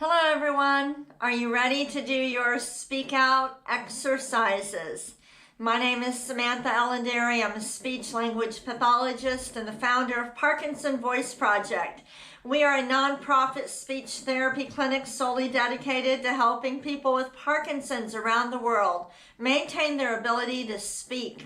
Hello everyone. Are you ready to do your speak out exercises? My name is Samantha Ellendary. I'm a speech language pathologist and the founder of Parkinson Voice Project. We are a nonprofit speech therapy clinic solely dedicated to helping people with Parkinson's around the world maintain their ability to speak.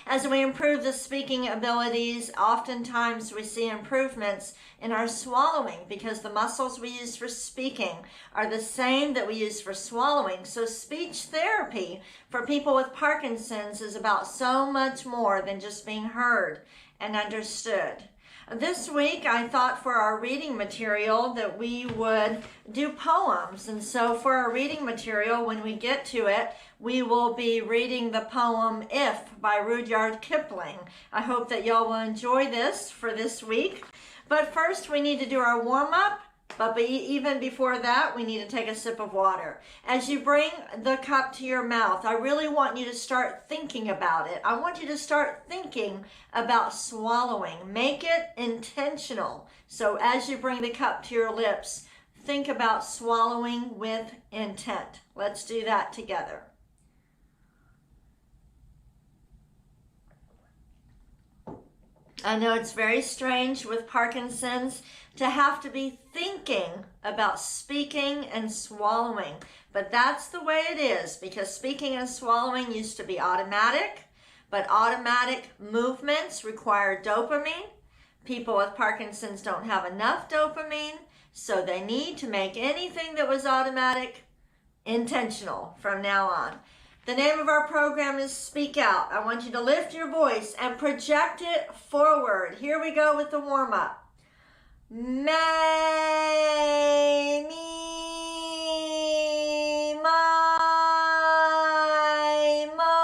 As we improve the speaking abilities, oftentimes we see improvements in our swallowing because the muscles we use for speaking are the same that we use for swallowing. So speech therapy for people with Parkinson's is about so much more than just being heard and understood. This week, I thought for our reading material that we would do poems. And so for our reading material, when we get to it, we will be reading the poem If by Rudyard Kipling. I hope that y'all will enjoy this for this week. But first, we need to do our warm-up. But even before that, we need to take a sip of water. As you bring the cup to your mouth, I really want you to start thinking about it. I want you to start thinking about swallowing. Make it intentional. So as you bring the cup to your lips, think about swallowing with intent. Let's do that together. I know it's very strange with Parkinson's to have to be thinking about speaking and swallowing, but that's the way it is because speaking and swallowing used to be automatic, but automatic movements require dopamine. People with Parkinson's don't have enough dopamine, so they need to make anything that was automatic intentional from now on. The name of our program is Speak Out. I want you to lift your voice and project it forward. Here we go with the warm-up. May, me, my, mo,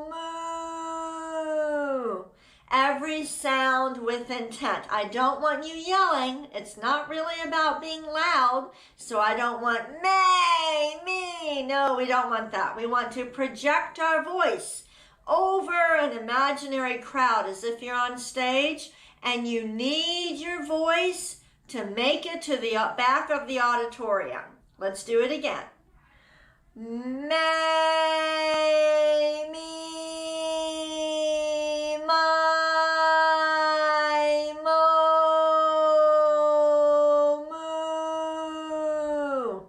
moo. Every sound with intent. I don't want you yelling. It's not really about being loud, so I don't want may, me. No, we don't want that. We want to project our voice over an imaginary crowd as if you're on stage and you need your voice to make it to the back of the auditorium. Let's do it again. May, me, my, mo, moo.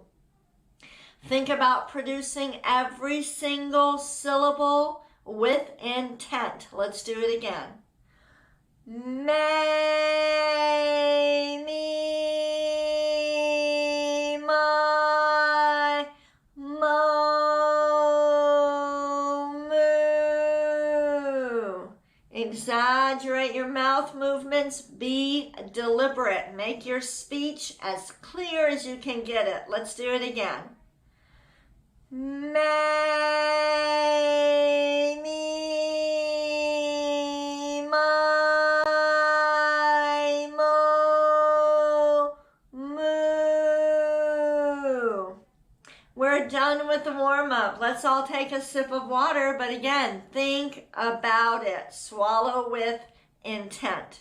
Think about producing every single syllable with intent. Let's do it again. May, me, my, mo, moo. Exaggerate your mouth movements. Be deliberate. Make your speech as clear as you can get it. Let's do it again. May, me, my, mo, moo. We're done with the warm-up. Let's all take a sip of water, but again, think about it. Swallow with intent.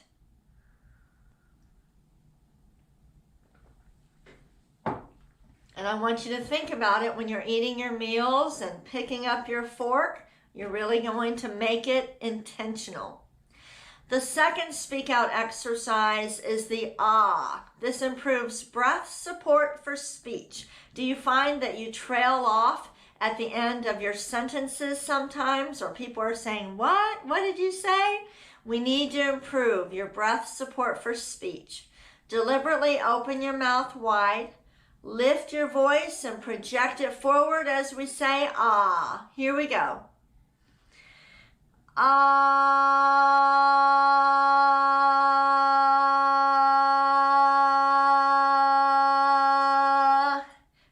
And I want you to think about it when you're eating your meals and picking up your fork. You're really going to make it intentional. The second speak out exercise is the ah. This improves breath support for speech. Do you find that you trail off at the end of your sentences sometimes, or people are saying, what? What did you say? We need to improve your breath support for speech. Deliberately open your mouth wide. Lift your voice and project it forward as we say ah. Here we go. Ah.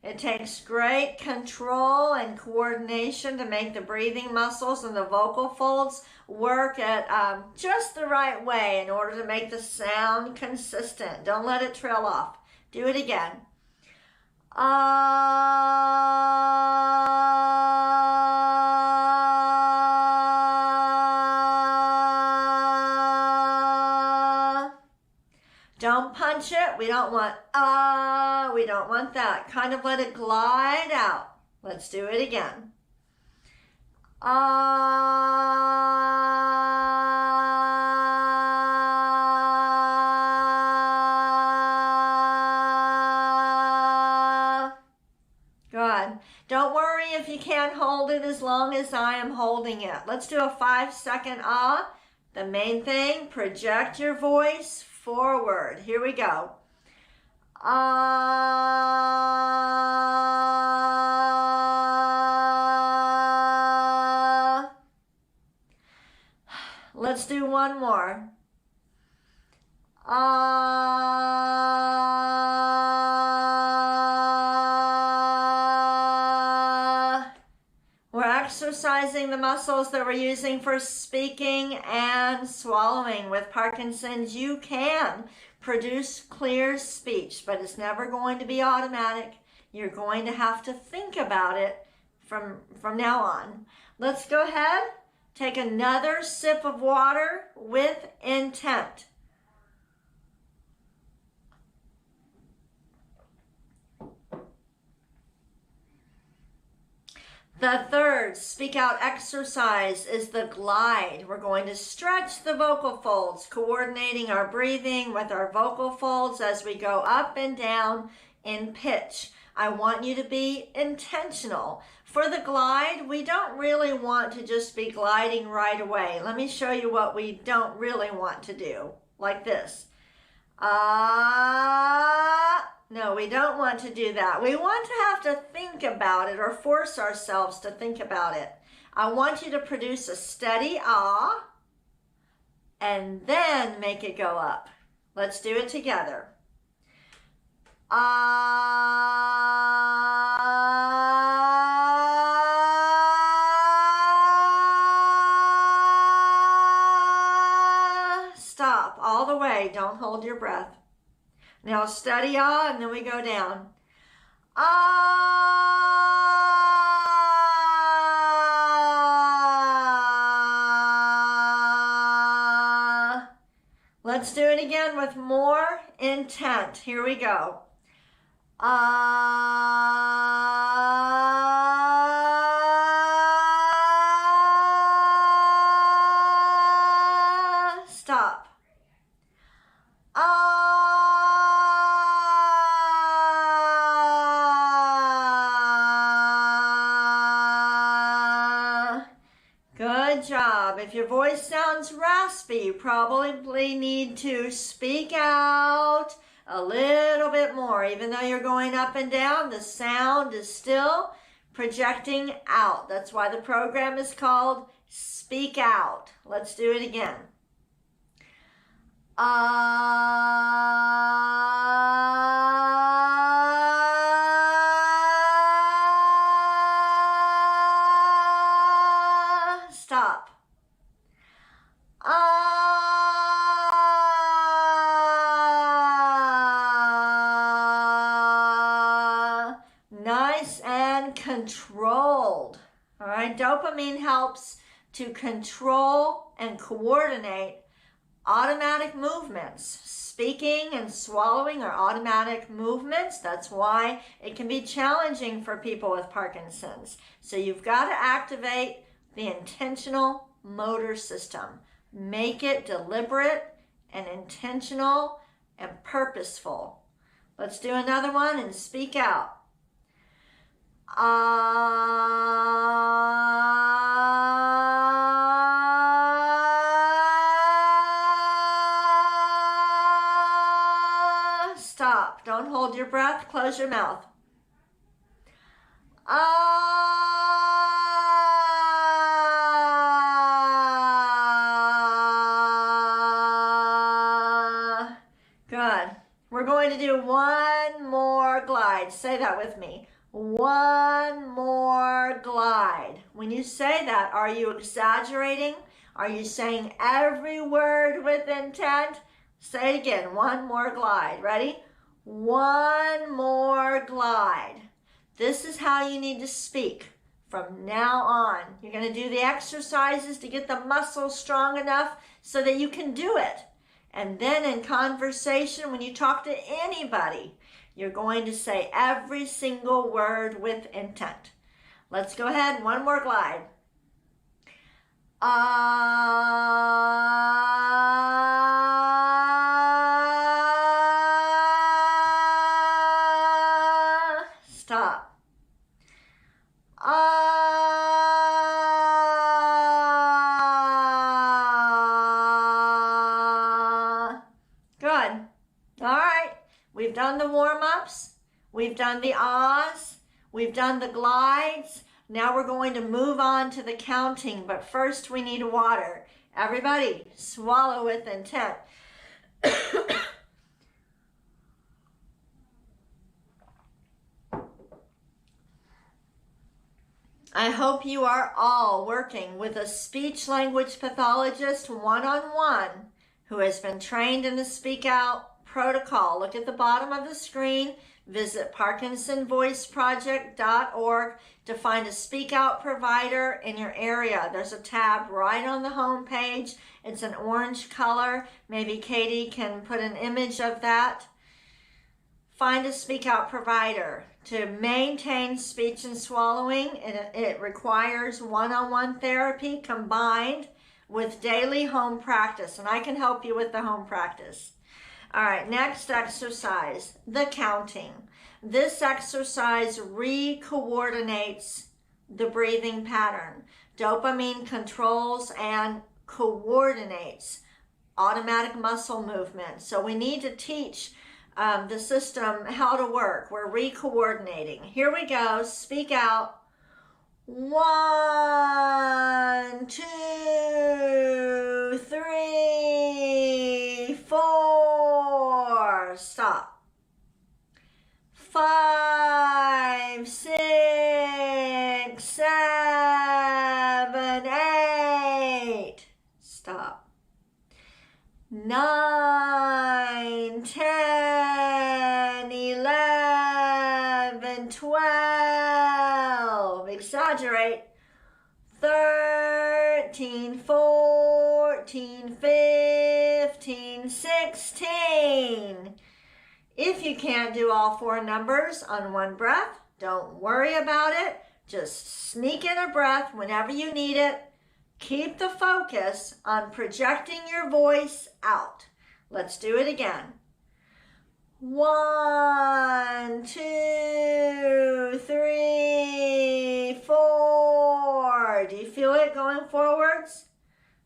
It takes great control and coordination to make the breathing muscles and the vocal folds work at just the right way in order to make the sound consistent. Don't let it trail off. Do it again. Don't punch it. We don't don't want, we don't want that. Kind of let it glide out. Let's do it again. Good. Don't worry if you can't hold it as long as I am holding it. Let's do a 5-second ah. The main thing, project your voice forward. Here we go. Ah. Let's do one more. We're exercising the muscles that we're using for speaking and swallowing. With Parkinson's, you can produce clear speech, but it's never going to be automatic. You're going to have to think about it from now on. Let's go ahead, take another sip of water with intent. The third speak out exercise is the glide. We're going to stretch the vocal folds, coordinating our breathing with our vocal folds as we go up and down in pitch. I want you to be intentional. For the glide, we don't really want to just be gliding right away. Let me show you what we don't really want to do, like this. No, we don't want to do that. We want to have to think about it or force ourselves to think about it. I want you to produce a steady ah and then make it go up. Let's do it together. Stop all the way. Don't hold your breath. Now steady ah, and then we go down. Ah. Let's do it again with more intent. Here we go. Ah. Stop. Good job. If your voice sounds raspy, you probably need to speak out a little bit more. Even though you're going up and down, the sound is still projecting out. That's why the program is called Speak Out. Let's do it again. Stop. Nice and controlled. All right, dopamine helps to control and coordinate automatic movements. Speaking and swallowing are automatic movements. That's why it can be challenging for people with Parkinson's. So you've got to activate the intentional motor system. Make it deliberate and intentional and purposeful. Let's do another one and speak out. Stop. Don't hold your breath. Close your mouth. Good. We're going to do one more glide. Say that with me. One more glide. When you say that, are you exaggerating? Are you saying every word with intent? Say it again. One more glide. Ready? One more glide. This is how you need to speak from now on. You're going to do the exercises to get the muscles strong enough so that you can do it. And then in conversation, when you talk to anybody, you're going to say every single word with intent. Let's go ahead, one more glide. Stop. Good. All right. We've done the warm-ups. We've done the ahs. We've done the glides. Now we're going to move on to the counting, but first we need water. Everybody, swallow with intent. I hope you are all working with a speech-language pathologist one-on-one who has been trained in the Speak Out protocol. Look at the bottom of the screen. Visit ParkinsonVoiceProject.org to find a Speak Out provider in your area. There's a tab right on the home page. It's an orange color. Maybe Katie can put an image of that. Find a Speak Out provider. To maintain speech and swallowing, it requires one-on-one therapy combined with daily home practice, and I can help you with the home practice. All right, next exercise, the counting. This exercise re-coordinates the breathing pattern. Dopamine controls and coordinates automatic muscle movement. So we need to teach the system how to work. We're re-coordinating. Here we go. Speak out. 1, 2, 3, 4. Stop. 5, 6, 7, 8. Stop. 9, 10, 11, 12. Exaggerate. 13, 14, 15, 16. If you can't do all 4 numbers on one breath, don't worry about it. Just sneak in a breath whenever you need it. Keep the focus on projecting your voice out. Let's do it again. 1, 2, 3, 4. Do you feel it going forwards?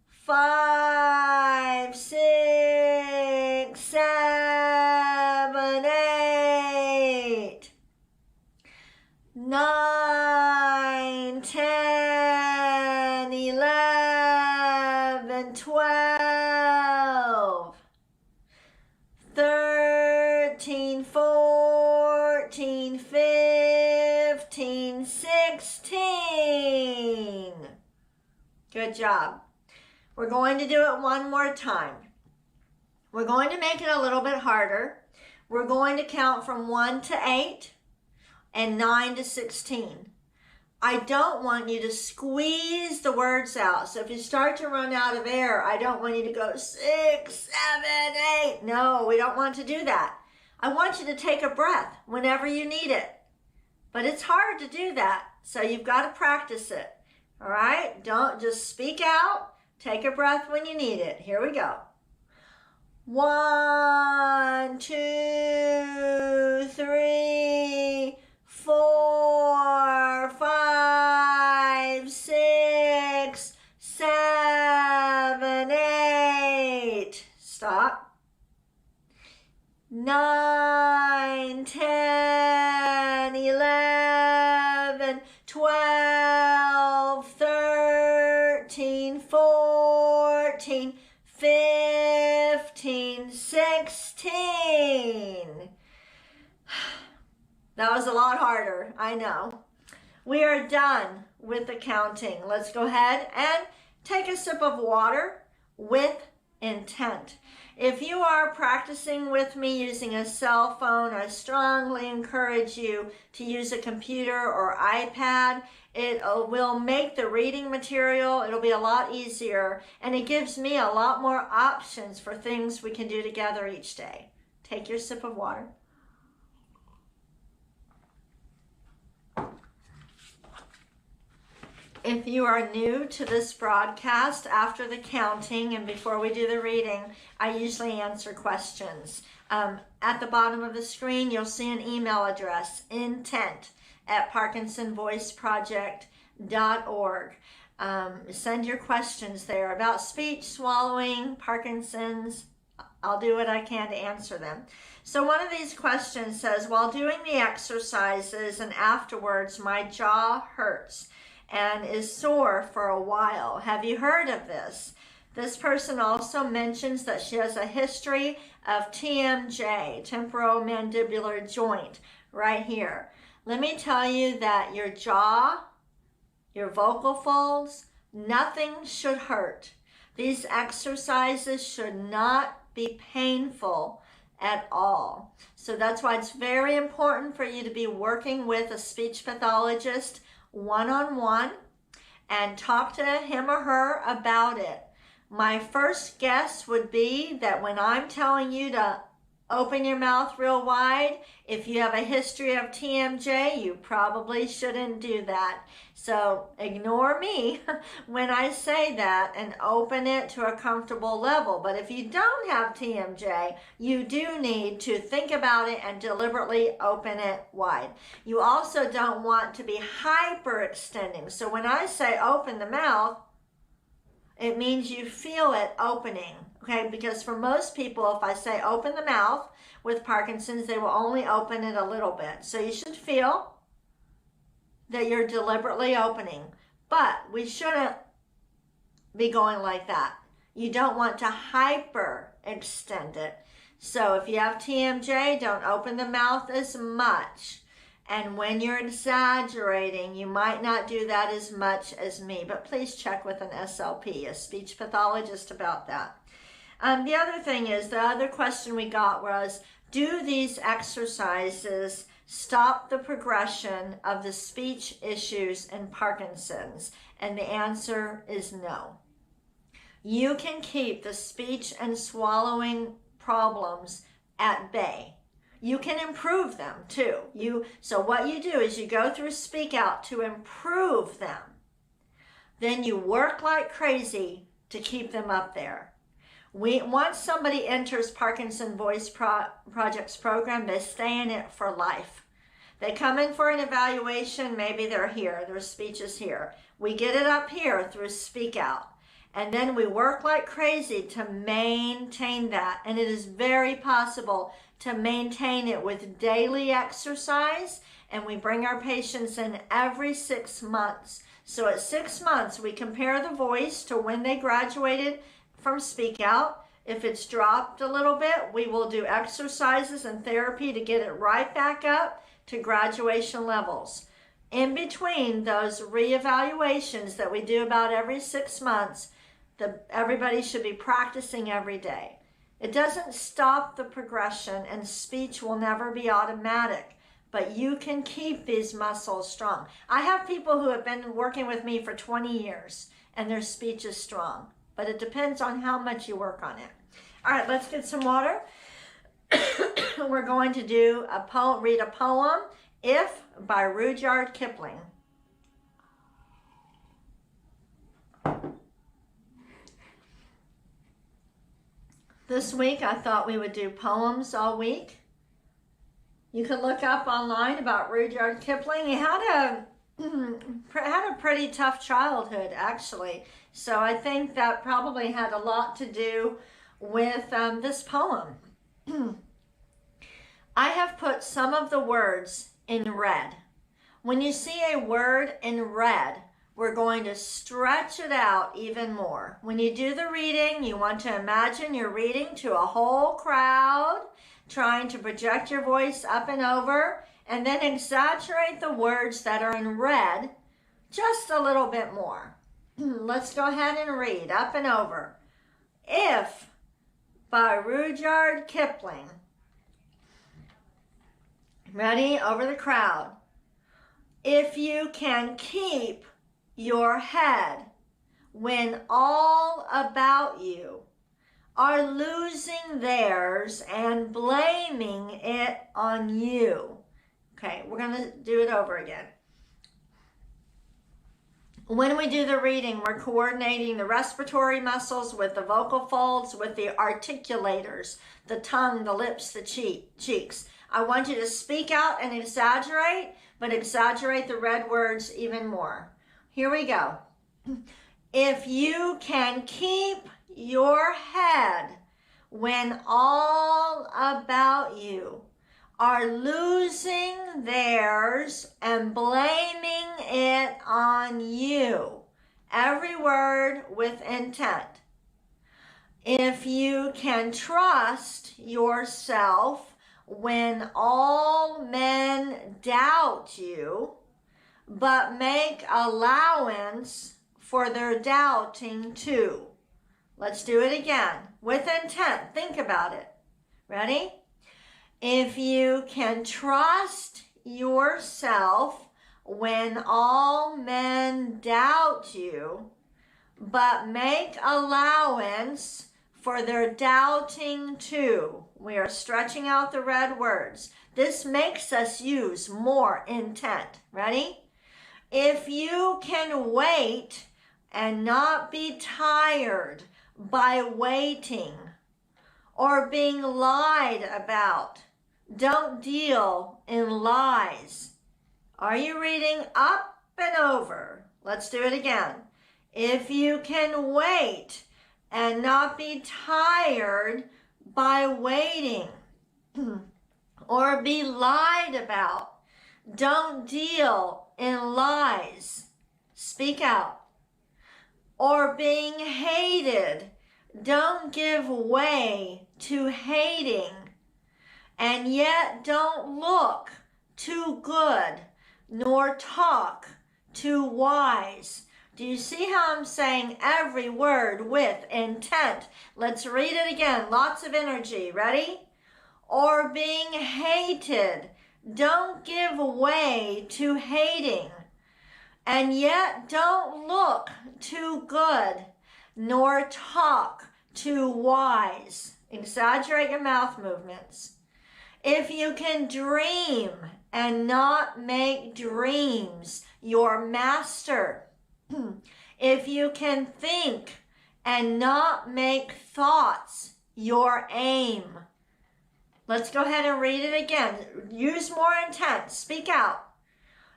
5, 6, 7, 8. 9, 10, 11, 12. 13, 14, 15, 16. Good job. We're going to do it one more time. We're going to make it a little bit harder. We're going to count from 1 to 8 and 9 to 16. I don't want you to squeeze the words out. So if you start to run out of air, I don't want you to go 6, 7, 8. No, we don't want to do that. I want you to take a breath whenever you need it. But it's hard to do that, so you've got to practice it. All right? Don't just speak out. Take a breath when you need it. Here we go. 1, 2, 3, 4, 5, 6, 7, 8. Stop. 9, 10, 11, 12, 13, 14, 15, 16. That was a lot harder, I know. We are done with the counting. Let's go ahead and take a sip of water with intent. If you are practicing with me using a cell phone, I strongly encourage you to use a computer or iPad. It will make the reading material, it'll be a lot easier, and it gives me a lot more options for things we can do together each day. Take your sip of water. If you are new to this broadcast, after the counting and before we do the reading, I usually answer questions. At the bottom of the screen, you'll see an email address, intent@parkinsonvoiceproject.org. Send your questions there about speech, swallowing, Parkinson's. I'll do what I can to answer them. So one of these questions says, while doing the exercises and afterwards, my jaw hurts and is sore for a while. Have you heard of this? This person also mentions that she has a history of TMJ, temporomandibular joint, right here. Let me tell you that your jaw, your vocal folds, nothing should hurt. These exercises should not be painful at all. So that's why it's very important for you to be working with a speech pathologist one-on-one and talk to him or her about it. My first guess would be that when I'm telling you to open your mouth real wide, if you have a history of TMJ, you probably shouldn't do that. So ignore me when I say that and open it to a comfortable level. But if you don't have TMJ, you do need to think about it and deliberately open it wide. You also don't want to be hyperextending. So when I say open the mouth, it means you feel it opening, okay? Because for most people, if I say open the mouth with Parkinson's, they will only open it a little bit. So you should feel that you're deliberately opening, but we shouldn't be going like that. You don't want to hyperextend it. So if you have TMJ, don't open the mouth as much. And when you're exaggerating, you might not do that as much as me, but please check with an SLP, a speech pathologist, about that. The other thing is, the other question we got was, do these exercises stop the progression of the speech issues in Parkinson's? And the answer is no. You can keep the speech and swallowing problems at bay. You can improve them too. So what you do is you go through Speak Out to improve them. Then you work like crazy to keep them up there. Once somebody enters Parkinson Voice Project's program, they stay in it for life. They come in for an evaluation, maybe they're here, their speech is here. We get it up here through Speak Out. And then we work like crazy to maintain that. And it is very possible to maintain it with daily exercise. And we bring our patients in every 6 months. So at 6 months, we compare the voice to when they graduated from Speak Out. If it's dropped a little bit, we will do exercises and therapy to get it right back up to graduation levels. In between those reevaluations that we do about every 6 months, everybody should be practicing every day. It doesn't stop the progression, and speech will never be automatic, but you can keep these muscles strong. I have people who have been working with me for 20 years, and their speech is strong, but it depends on how much you work on it. All right, let's get some water. We're going to do read a poem, If, by Rudyard Kipling. This week, I thought we would do poems all week. You can look up online about Rudyard Kipling. He had a pretty tough childhood, actually. So I think that probably had a lot to do with this poem. I have put some of the words in red. When you see a word in red, we're going to stretch it out even more. When you do the reading, you want to imagine you're reading to a whole crowd, trying to project your voice up and over, and then exaggerate the words that are in red just a little bit more. Let's go ahead and read up and over. If, by Rudyard Kipling. Ready? Over the crowd. If you can keep your head when all about you are losing theirs and blaming it on you. Okay, we're going to do it over again. When we do the reading, we're coordinating the respiratory muscles with the vocal folds, with the articulators, the tongue, the lips, the cheeks. I want you to speak out and exaggerate, but exaggerate the red words even more. Here we go. If you can keep your head when all about you are losing theirs and blaming it on you. Every word with intent. If you can trust yourself when all men doubt you, but make allowance for their doubting too. Let's do it again with intent. Think about it. Ready? If you can trust yourself when all men doubt you, but make allowance for their doubting too. We are stretching out the red words. This makes us use more intent. Ready? If you can wait and not be tired by waiting or being lied about, don't deal in lies. Are you reading up and over? Let's do it again. If you can wait and not be tired by waiting or be lied about, don't deal in lies. Speak out. Or being hated, don't give way to hating. And yet don't look too good, nor talk too wise. Do you see how I'm saying every word with intent? Let's read it again. Lots of energy. Ready? Or being hated, don't give way to hating. And yet don't look too good, nor talk too wise. Exaggerate your mouth movements. If you can dream and not make dreams your master, if you can think and not make thoughts your aim. Let's go ahead and read it again. Use more intent. Speak out.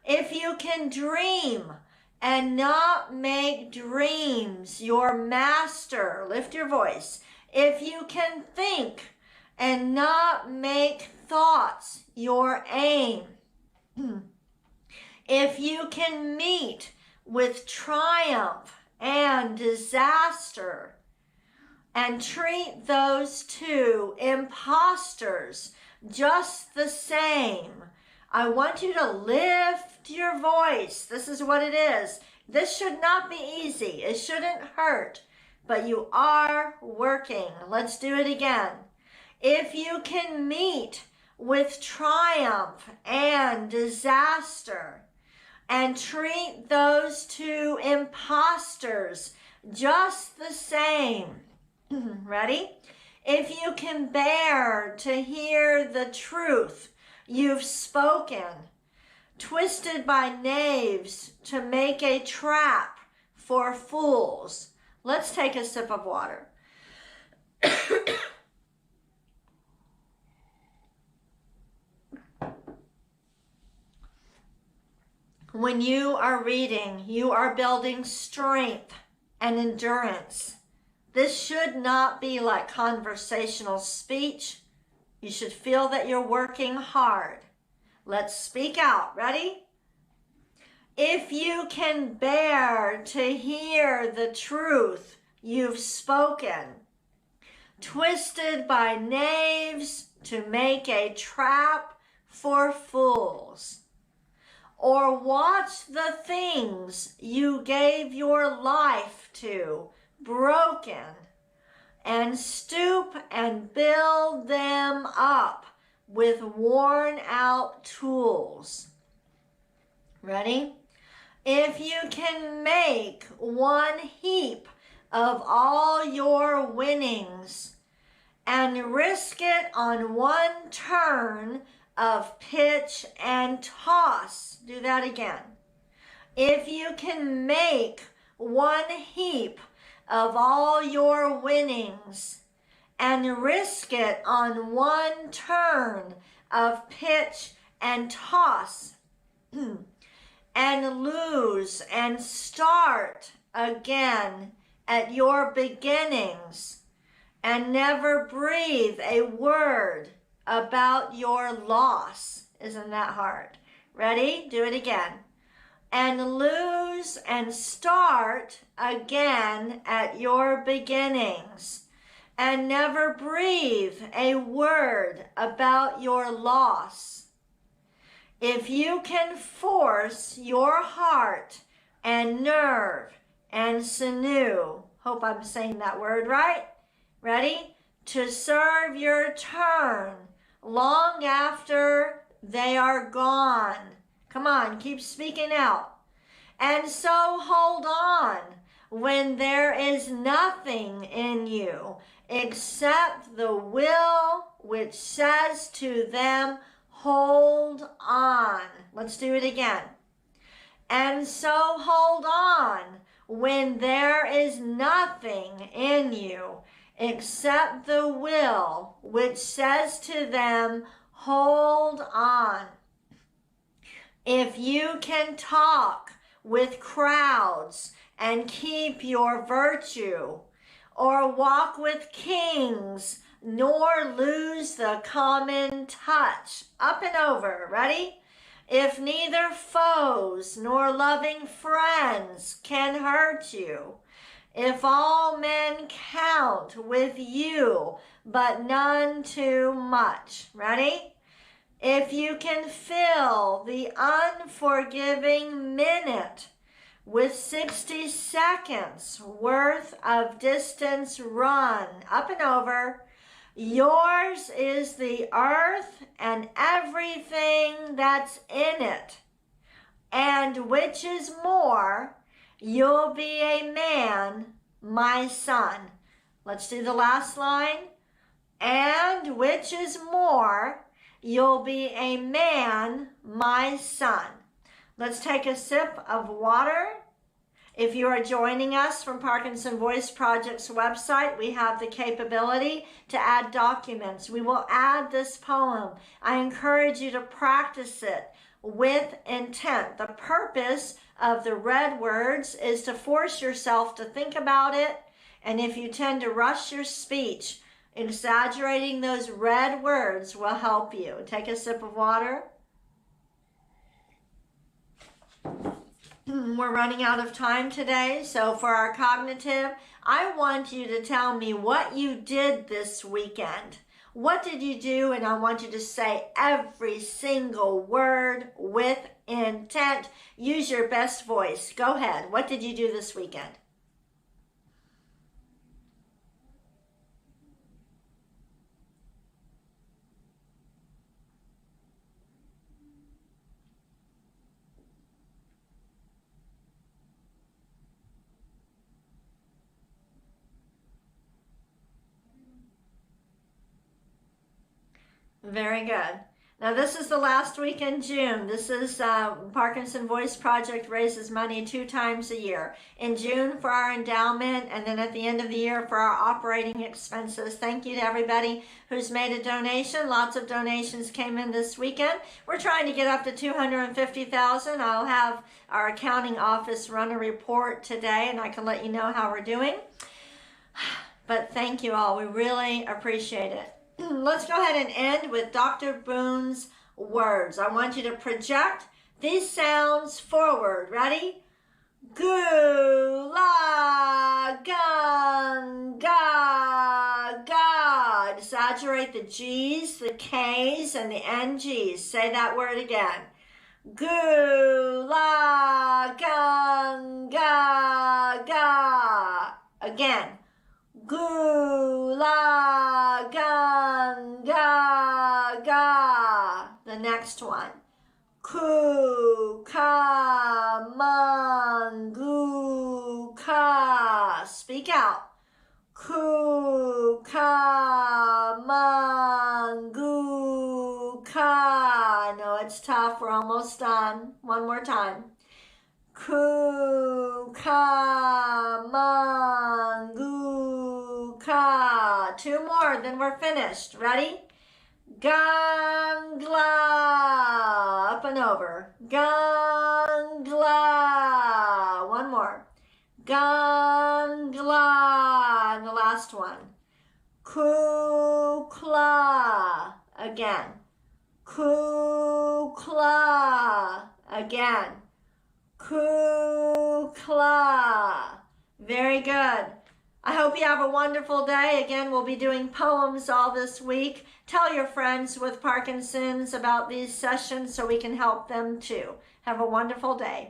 If you can dream and not make dreams your master, lift your voice. If you can think and not make thoughts your aim. If you can meet with triumph and disaster and treat those two imposters just the same, I want you to lift your voice. This is what it is. This should not be easy. It shouldn't hurt, but you are working. Let's do it again. If you can meet with triumph and disaster and treat those two imposters just the same. Ready? If you can bear to hear the truth you've spoken, twisted by knaves to make a trap for fools. Let's take a sip of water. When you are reading, you are building strength and endurance. This should not be like conversational speech. You should feel that you're working hard. Let's speak out. Ready? If you can bear to hear the truth you've spoken, twisted by knaves to make a trap for fools, or watch the things you gave your life to broken and stoop and build them up with worn out tools. Ready? If you can make one heap of all your winnings and risk it on one turn of pitch and toss. Do that again. If you can make one heap of all your winnings and risk it on one turn of pitch and toss and lose and start again at your beginnings and never breathe a word about your loss. Isn't that hard? Ready? Do it again. And lose and start again at your beginnings and never breathe a word about your loss. If you can force your heart and nerve and sinew, hope I'm saying that word right, ready? To serve your turn long after they are gone. Come on, keep speaking out. And so hold on when there is nothing in you except the will which says to them, hold on. Let's do it again. And so hold on when there is nothing in you except the will which says to them, hold on. If you can talk with crowds and keep your virtue, or walk with kings, nor lose the common touch. Up and over, ready? If neither foes nor loving friends can hurt you, if all men count with you, but none too much. Ready? If you can fill the unforgiving minute with 60 seconds worth of distance run, up and over, yours is the earth and everything that's in it. And which is more, you'll be a man, my son. Let's do the last line. And which is more, you'll be a man, my son. Let's take a sip of water. If you are joining us from Parkinson Voice Project's website, we have the capability to add documents. We will add this poem. I encourage you to practice it with intent. The purpose of the red words is to force yourself to think about it. And if you tend to rush your speech, exaggerating those red words will help you. Take a sip of water. We're running out of time today, so for our cognitive, I want you to tell me what you did this weekend. What did you do? And I want you to say every single word with intent. Use your best voice. Go ahead. What did you do this weekend? Very good. Now this is the last week in June. This is Parkinson Voice Project raises money 2 times a year. In June for our endowment, and then at the end of the year for our operating expenses. Thank you to everybody who's made a donation. Lots of donations came in this weekend. We're trying to get up to $250,000. I'll have our accounting office run a report today, and I can let you know how we're doing. But thank you all. We really appreciate it. Let's go ahead and end with Dr. Boone's words. I want you to project these sounds forward. Ready? Goo, la, gun, ga, God. Exaggerate the G's, the K's, and the NG's. Say that word again. Goo, la, gun, ga, ga. Again. Gu, la, gan, ga, ga. The next one. Ku, ka, man, gu, ka. Speak out. Ku, ka, man, gu, ka. I know it's tough. We're almost done. One more time. Ku, ka, man, gu, ka. Two more, then we're finished. Ready? Gangla. Up and over. Gangla. One more. Gangla. And the last one. Kukla. Again. Kukla. Again. Kukla. Very good. I hope you have a wonderful day. Again, we'll be doing poems all this week. Tell your friends with Parkinson's about these sessions so we can help them too. Have a wonderful day.